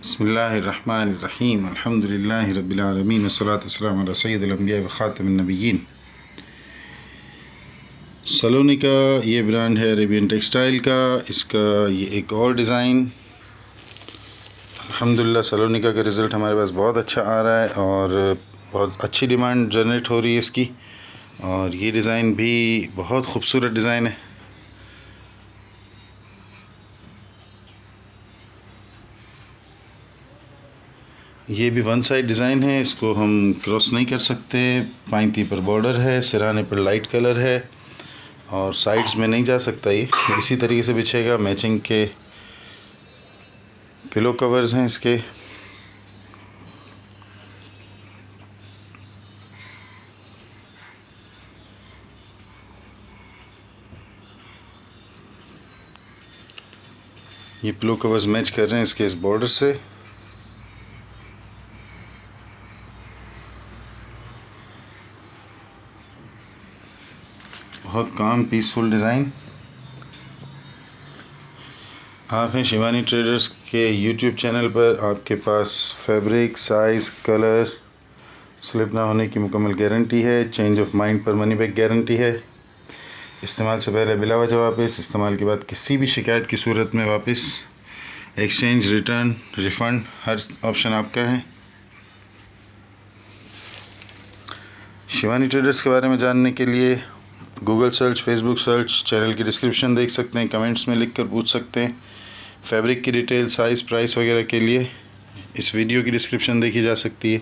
बिस्मिल्लाहिर्रहमानिर्रहीम अल्हम्दुलिल्लाहि रब्बिल आलमीन वस्सलातु वस्सलामु अला सय्यिदिल अंबिया व खातिमिन नबिय्यीन। सलोनी का ये ब्रांड है अरेबियन टेक्सटाइल का। इसका ये एक और डिज़ाइन, अल्हम्दुलिल्लाह सलोनिका का रिज़ल्ट हमारे पास बहुत अच्छा आ रहा है और बहुत अच्छी डिमांड जनरेट हो रही है इसकी। और ये डिज़ाइन भी बहुत ख़ूबसूरत डिज़ाइन है। ये भी वन साइड डिज़ाइन है, इसको हम क्रॉस नहीं कर सकते। पाइंती पर बॉर्डर है, सिराने पर लाइट कलर है और साइड्स में नहीं जा सकता। ये इसी तरीके से बिछेगा। मैचिंग के पिलो कवर्स हैं इसके। ये पिलो कवर्स मैच कर रहे हैं इसके इस बॉर्डर से। बहुत काम पीसफुल डिज़ाइन। आप हैं शिवानी ट्रेडर्स के यूट्यूब चैनल पर। आपके पास फैब्रिक, साइज़, कलर, स्लिप ना होने की मुकम्मल गारंटी है। चेंज ऑफ माइंड पर मनी बैक गारंटी है। इस्तेमाल से पहले बिला वजह वापस, इस्तेमाल के बाद किसी भी शिकायत की सूरत में वापस। एक्सचेंज, रिटर्न, रिफ़ंड, हर ऑप्शन आपका है। शिवानी ट्रेडर्स के बारे में जानने के लिए Google search, Facebook search, channel की डिस्क्रिप्शन देख सकते हैं, कमेंट्स में लिखकर पूछ सकते हैं। फैब्रिक की डिटेल, साइज़, प्राइस वगैरह के लिए इस वीडियो की डिस्क्रिप्शन देखी जा सकती है।